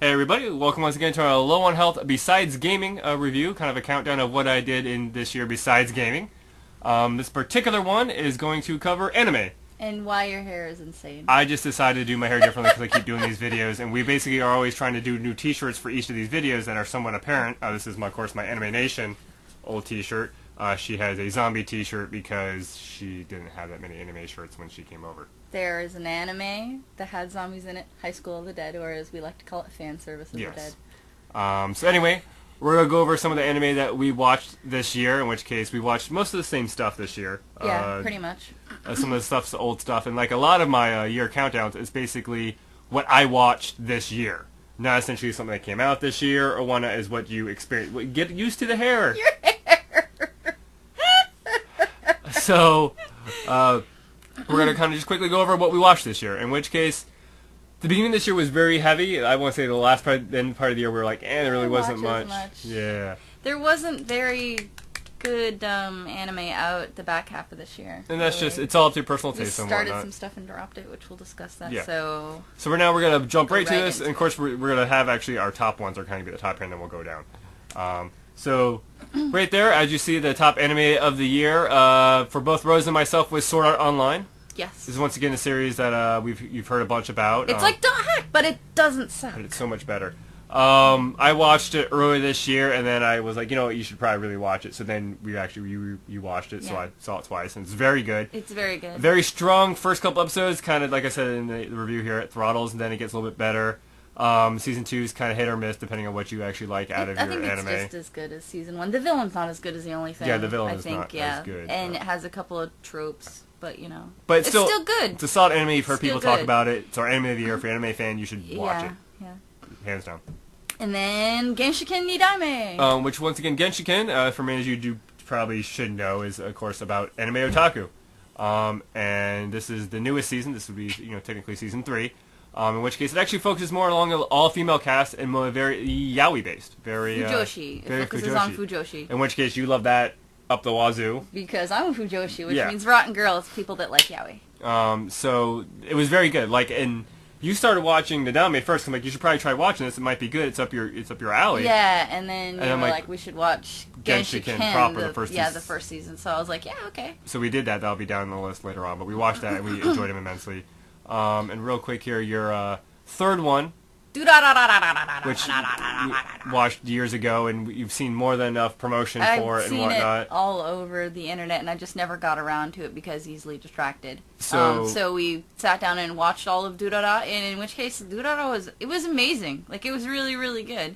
Hey everybody, welcome once again to our Low on Health Besides Gaming review, kind of a countdown of what I did in this year besides gaming. This particular one is going to cover anime. And why your hair is insane. I just decided to do my hair differently because I keep doing these videos, and we basically are always trying to do new t-shirts for each of these videos that are somewhat apparent. This is, of course, my Anime Nation old t-shirt. She has a zombie t-shirt because she didn't have that many anime shirts when she came over. There is an anime that had zombies in it, High School of the Dead, or as we like to call it, fan service of the dead. So anyway, we're going to go over some of the anime that we watched this year, in which case we watched most of the same stuff this year. Yeah, pretty much. Some of the stuff's old stuff, and like a lot of my year countdowns is basically what I watched this year. Not essentially something that came out this year, or one that is what you experienced. Get used to the hair! Your hair! So, we're going to kind of just quickly go over what we watched this year, in which case, the beginning of this year was very heavy. I want to say the last part, the end part of the year, we were like, there really wasn't much. Yeah. There wasn't very good anime out the back half of this year. And that's just, it's all up to your personal taste and whatnot. We started some stuff and dropped it, which we'll discuss that, yeah. So we're going to jump right to this, and of course we're going to have actually our top ones are kind of be the top here, and then we'll go down. So, right there, as you see, the top anime of the year for both Rose and myself was Sword Art Online. Yes. This is once again a series that you've heard a bunch about. It's like Heck, but it doesn't suck. But it's so much better. I watched it earlier this year, and then I was like, you know what, you should probably really watch it. So then you watched it, so I saw it twice, and it's very good. It's very good. Very strong first couple episodes, kind of like I said in the review here, it throttles, and then it gets a little bit better. Season 2 is kind of hit or miss, depending on what you actually like out of your anime. I think it's just as good as Season 1. The villain's not as good as the only thing. Yeah, the villain is not as good. And it has a couple of tropes, but, you know. But it's still good. It's a solid anime. You've heard people talk about it. It's our anime of the year. If you're an anime fan, you should watch it. Yeah. Hands down. And then Genshiken Nidaime. Which, once again, Genshiken, for many of you probably should know, is, of course, about anime otaku. And this is the newest season. This would be, technically Season 3. In which case, it actually focuses more along an all-female cast and more very yaoi-based. Very Fujoshi. It focuses on Fujoshi. In which case, you love that up the wazoo. Because I'm a Fujoshi, which means rotten girls, people that like yaoi. So, it was very good. And you started watching Nidaime first. I'm like, you should probably try watching this. It might be good. It's up your alley. Yeah, and then you were like, we should watch Genshiken proper, the first season. the first season. So I was like, yeah, okay. So we did that. That'll be down on the list later on. But we watched that, and we enjoyed it immensely. And real quick here, your third one, which we watched years ago, and you've seen more than enough promotion for it and whatnot. I've seen it all over the internet, and I just never got around to it because easily distracted. So we sat down and watched all of Durarara, and in which case, Durarara was amazing. Like, it was really, really good.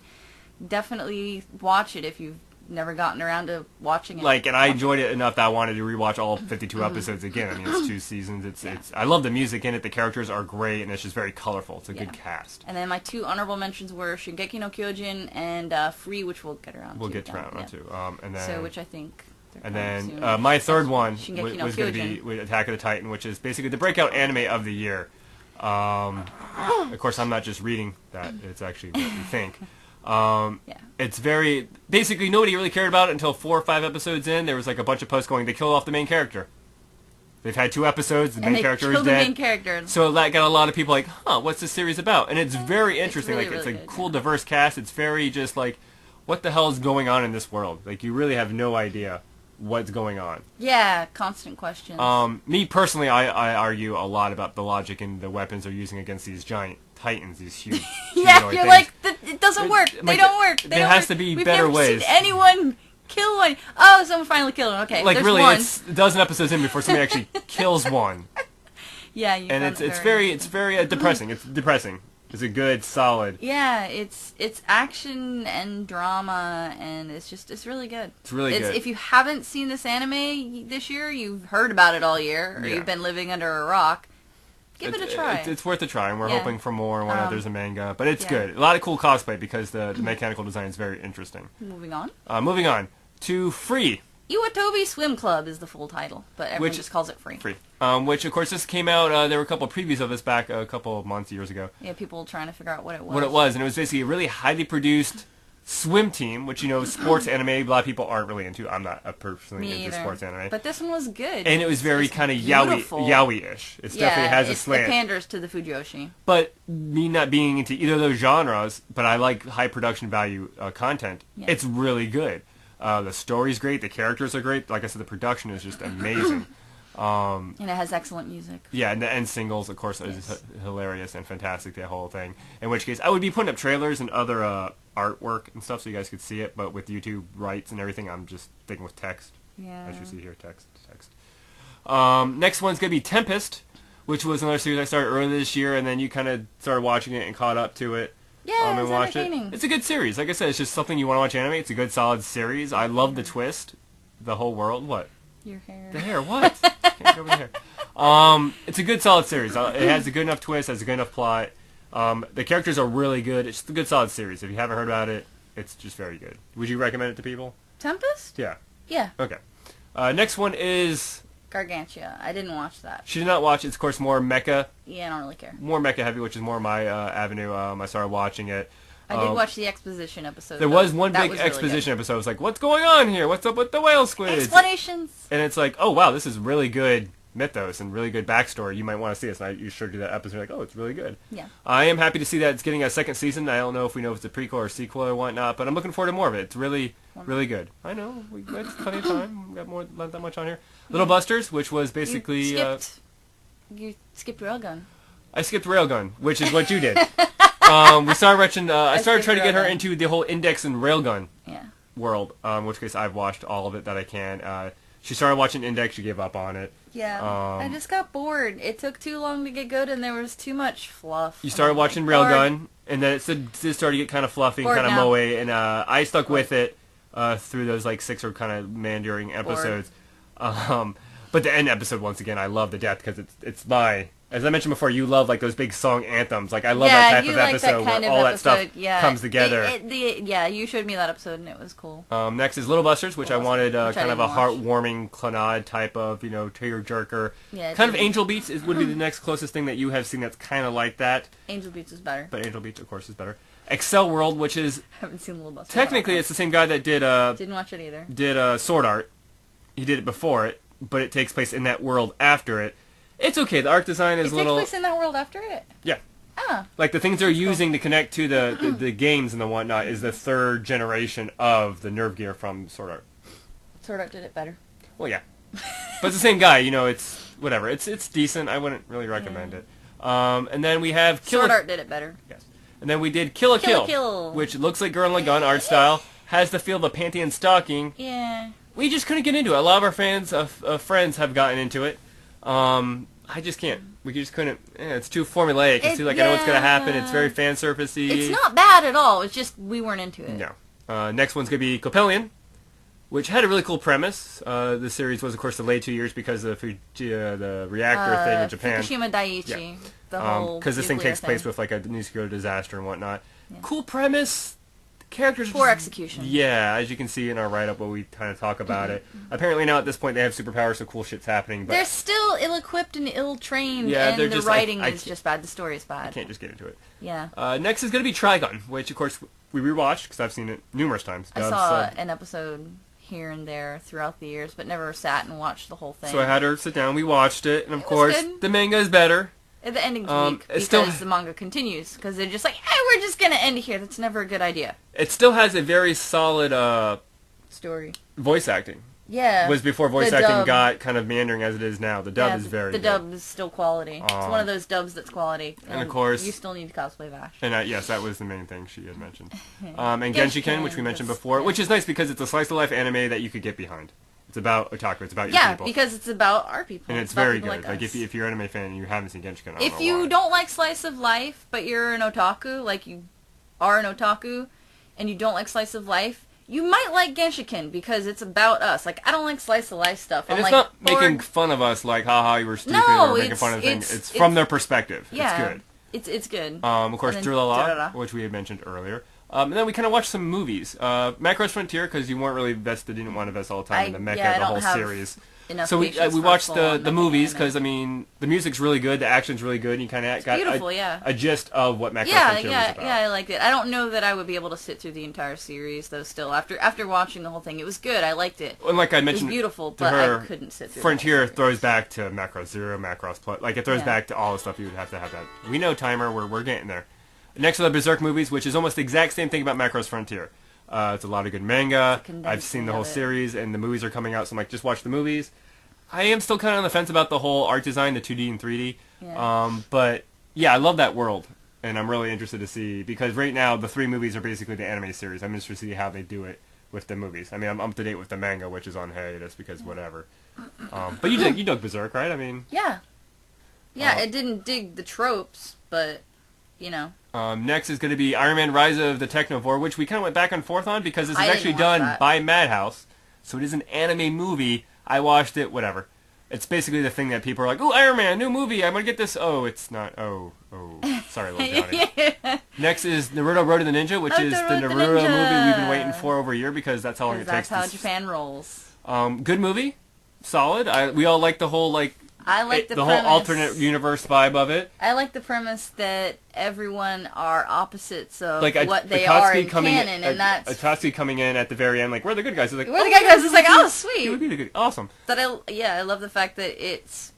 Definitely watch it if you've never gotten around to watching it. And I enjoyed it enough that I wanted to rewatch all 52 episodes again. I mean, it's 2 seasons. It's I love the music in it. The characters are great, and it's just very colorful. It's a good cast. And then my 2 honorable mentions were Shinjeki no Kyoujin and Free, which we'll get around to. We'll get around to. And then, which I think... And then my third one was going to be Attack of the Titan, which is basically the breakout anime of the year. Of course, I'm not just reading that. It's actually what you think. It's very... Basically, nobody really cared about it until 4 or 5 episodes in. There was like a bunch of posts going, they killed off the main character. They've had 2 episodes, the main character is dead. The main character. So that got a lot of people like, what's this series about? And it's very interesting. It's really, it's a cool, diverse cast. It's very just like, what the hell is going on in this world? Like, you really have no idea what's going on. Yeah, constant questions. Me personally, I argue a lot about the logic and the weapons they're using against these giant titans, these huge yeah, you're things. It doesn't work. They don't work. There has to be better ways. We've never seen anyone kill one. Oh, someone finally killed one. Okay, like really, one. It's a dozen episodes in before somebody actually kills one. Yeah, and it's very depressing. It's depressing. It's a good, solid. Yeah, it's action and drama, and it's really good. It's really good. If you haven't seen this anime this year, you've heard about it all year, or you've been living under a rock. Give it a try. It's worth a try, and we're hoping for more. And whatnot. There's a manga, but it's good. A lot of cool cosplay because the mechanical design is very interesting. Moving on. Moving on to Free. Iwatobi Swim Club is the full title, but everyone just calls it Free. Free. Which, of course, this came out, there were a couple of previews of this back a couple of months, years ago. Yeah, people trying to figure out what it was. What it was, and it was basically a really highly produced Swim Team, which, sports anime, a lot of people aren't really into. I'm not personally into sports anime. But this one was good. And it was very kind of yaoi-ish. It definitely has a slant. It panders to the Fujoshi. But me not being into either of those genres, but I like high production value content, it's really good. The story's great, the characters are great. Like I said, the production is just amazing. And it has excellent music. Yeah, and the end singles, of course, is hilarious and fantastic, the whole thing. In which case, I would be putting up trailers and other artwork and stuff so you guys could see it, but with YouTube rights and everything, I'm just sticking with text. Yeah. As you see here, text. Next one's going to be Tempest, which was another series I started earlier this year, and then you kind of started watching it and caught up to it. Yeah, and it's entertaining. It's a good series. Like I said, it's just something you want to watch anime. It's a good, solid series. I love the twist. The whole world. What? Your hair. The hair, what? Can't go over the hair. It's a good, solid series. It has a good enough twist, has a good enough plot. The characters are really good. It's just a good, solid series. If you haven't heard about it, it's just very good. Would you recommend it to people? Tempest? Yeah. Yeah. Okay. Next one is... Gargantia. I didn't watch that. She did not watch it. It's, of course, more mecha. Yeah, I don't really care. More mecha heavy, which is more my avenue. I started watching it. I did watch the exposition episode. There was one big exposition episode. It was like, what's going on here? What's up with the whale squids? Explanations! And it's like, oh, wow, this is really good mythos and really good backstory. You might want to see this. And you sure do that episode. You're like, oh, it's really good. Yeah. I am happy to see that it's getting a second season. I don't know if we know if it's a prequel or sequel or whatnot, but I'm looking forward to more of it. It's really, really good. I know. We got plenty of time. We got not that much on here. Little Busters, which was basically... You skipped Railgun. I skipped Railgun, which is what you did. We started watching. I started trying to get her into the whole Index and Railgun world. In which case, I've watched all of it that I can. She started watching Index. She gave up on it. Yeah, I just got bored. It took too long to get good, and there was too much fluff. You started watching Railgun, and then it started to get kind of fluffy, and kind of moe, and I stuck with it through those like 6 or kind of meandering episodes. But the end episode, once again, I love the death because it's my... As I mentioned before, you love like those big song anthems. Like I love that type of episode where all that stuff comes together. You showed me that episode and it was cool. Next is Little Busters, which I wanted kind of a heartwarming Clannad type of, tear-jerker. Yeah, kind of Angel Beats would be the next closest thing that you have seen that's kind of like that. Angel Beats is better. But Angel Beats, of course, is better. Accel World, which is... I haven't seen Little Busters. Technically, it's the same guy that did... Didn't watch it either. Did Sword Art. He did it before it, but it takes place in that world after it. It's okay. The art design is little... It takes place in that world after it? Yeah. Ah. Like, the things they're using to connect to the games and the whatnot is the 3rd generation of the nerve gear from Sword Art. Sword Art did it better. Well, yeah. But it's the same guy, it's... Whatever. It's decent. I wouldn't really recommend it. And then we have... Sword Art did it better. Yes. And then we did Kill a Kill, which looks like Gurren Lagann art style, has the feel of a panty and stocking. Yeah. We just couldn't get into it. A lot of our friends have gotten into it. I just can't. We just couldn't. It's too formulaic. It's too I know what's gonna happen. It's very fan surfacey. It's not bad at all. It's just we weren't into it. No. Next one's gonna be Coppelion, which had a really cool premise. The series was, of course, delayed 2 years because of the reactor thing in Japan. Fukushima Daiichi. Yeah. The whole because this thing takes place with like a nuclear disaster and whatnot. Yeah. Cool premise. Characters poor execution. Yeah, as you can see in our write-up where we kind of talk about it. Apparently now at this point they have superpowers, so cool shit's happening. But they're still ill-equipped and ill-trained, and the writing is just bad. The story is bad. I can't just get into it. Yeah. Next is going to be Trigun, which of course we rewatched because I've seen it numerous times. I saw an episode here and there throughout the years, but never sat and watched the whole thing. So I had her sit down, we watched it, and of course the manga is better. The ending's weak because the manga continues. Because they're just like, hey, we're just going to end here. That's never a good idea. It still has a very solid story. Voice acting. Yeah. Was before voice acting got kind of meandering as it is now. The dub is very good. The dub is still quality. It's one of those dubs that's quality. And of course... You still need to cosplay Vash. And yes, that was the main thing she had mentioned. And Genshiken, which we mentioned before, which is nice because it's a slice-of-life anime that you could get behind. It's about otaku. It's about your people. Yeah, because it's about our people. And it's very good. Like if you're an anime fan and you haven't seen Genshiken, I don't know if you don't like slice of life, but you're an otaku, like you are an otaku, and you don't like slice of life, you might like Genshiken because it's about us. Like I don't like slice of life stuff. And it's not making fun of us like haha you were stupid or making fun of things. It's from their perspective. Yeah, it's good. It's good. Of course, Durarara, which we had mentioned earlier. And then we kind of watched some movies. Macross Frontier, because you weren't really invested, didn't want to invest all the time in the mecha, the whole series. enough. So we watched the movies because I mean the music's really good, the action's really good, and you kind of got a gist of what Macross Frontier was about. Yeah, I liked it. I don't know that I would be able to sit through the entire series though. Still, after watching the whole thing, it was good. I liked it. And like I mentioned, it was beautiful, but I couldn't sit through. Frontier throws back to Macross 0, Macross Plus. Like it throws back to all the stuff you would have to have that. We know timer. We're getting there. Next are the Beserk movies, which is almost the exact same thing about Macross Frontier. It's a lot of good manga. I've seen the whole series, and the movies are coming out, so I'm like, just watch the movies. I am still kind of on the fence about the whole art design, the 2D and 3D. Yeah. But, yeah, I love that world, and I'm really interested to see, because right now, the 3 movies are basically the anime series. I'm interested to see how they do it with the movies. I mean, I'm up to date with the manga, which is on hiatus, because whatever. But you dug Beserk, right? I mean... Yeah. Yeah, it didn't dig the tropes, but, you know... next is going to be Iron Man Rise of the Technovore, which we kind of went back and forth on because this is actually done by Madhouse. So it is an anime movie. I watched it, whatever. It's basically the thing that people are like, oh, Iron Man, new movie, I'm going to get this. Oh, it's not. Oh. Sorry, little Johnny. Next is Naruto Road to the Ninja, which is the Naruto movie we've been waiting for over a year because that's how long it takes. That's how Japan rolls. Good movie. Solid. We all like the whole, like, I like the whole alternate universe vibe of it. I like the premise that everyone are opposites of like what they are in canon, and that's... Akatsuki coming in at the very end, like, we're the good guys. It's like, we're the good guys. It's like, oh, sweet. We're the good. Awesome. But I love the fact that it's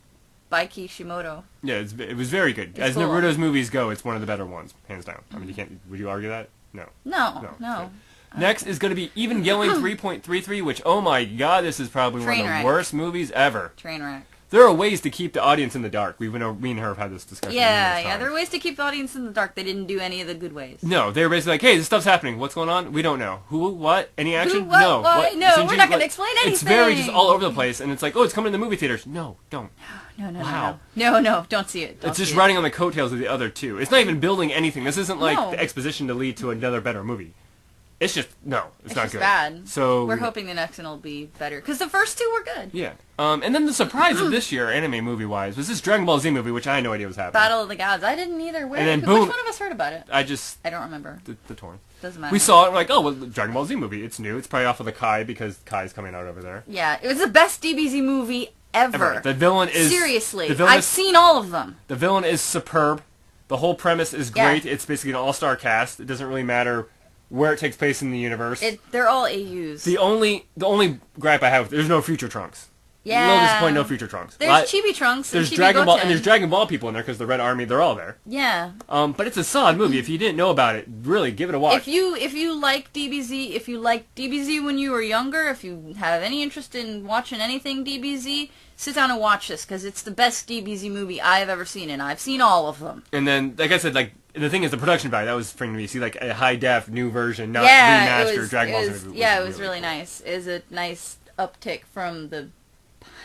by Kishimoto. Yeah, it was very good. As cool. Naruto's movies go, it's one of the better ones, hands down. I mean, you can't... Would you argue that? No. No. Next is going to be Evangelion 3.33, which, oh my god, this is probably one of the worst movies ever. Train wreck. There are ways to keep the audience in the dark. Me and her have had this discussion. Yeah, there are ways to keep the audience in the dark. They didn't do any of the good ways. No, they were basically like, hey, this stuff's happening. What's going on? We don't know. Who, what, any action? Who, what, no. Why? What? No, we're not going to explain anything. It's very just all over the place, and it's like, oh, it's coming to the movie theaters. No, don't. No, don't see it. It's just riding on the coattails of the other two. It's not even building anything. This isn't like the exposition to lead to another better movie. It's just, no, it's not just good. Bad. So we're hoping the next one will be better. Because the first 2 were good. Yeah. And then the surprise of this year, anime movie-wise, was this Dragon Ball Z movie, which I had no idea was happening. Battle of the Gods. I didn't either. And then boom. Which one of us heard about it? I don't remember. The torrent. Doesn't matter. We saw it, and we're like, oh, well, the Dragon Ball Z movie. It's new. It's probably off of the Kai, because Kai's coming out over there. Yeah, it was the best DBZ movie ever. The villain is... Seriously. I've seen all of them. The villain is superb. The whole premise is great. Yeah. It's basically an all-star cast. It doesn't really matter where it takes place in the universe. They're all AUs. The only gripe I have, there's no Future Trunks. Yeah. A little disappointing, no Future Trunks. There's Chibi Trunks. There's Chibi Dragon Ball, Goten. and there's Dragon Ball people in there because the Red Army, they're all there. Yeah. But it's a solid movie. If you didn't know about it, really give it a watch. If you like DBZ, if you liked DBZ when you were younger, if you have any interest in watching anything DBZ, sit down and watch this because it's the best DBZ movie I've ever seen, and I've seen all of them. And then, like I said, like the thing is the production value. That was freaking me. See, like a high def new version, not remastered Dragon Ball Z movie. Yeah, it was really nice. It was a nice uptick from the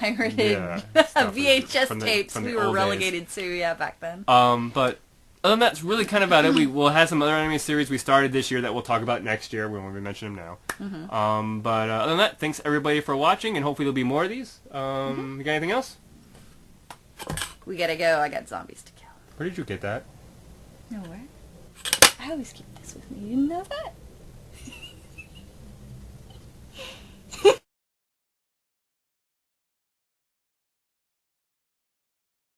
pirated VHS tapes we were relegated to, back then. But other than that, that's really kind of about it. We'll have some other anime series we started this year that we'll talk about next year when we mention them now. Mm-hmm. But other than that, thanks everybody for watching, and hopefully there'll be more of these. You got anything else? We gotta go. I got zombies to kill. Where did you get that? Nowhere. I always keep this with me. You didn't know that?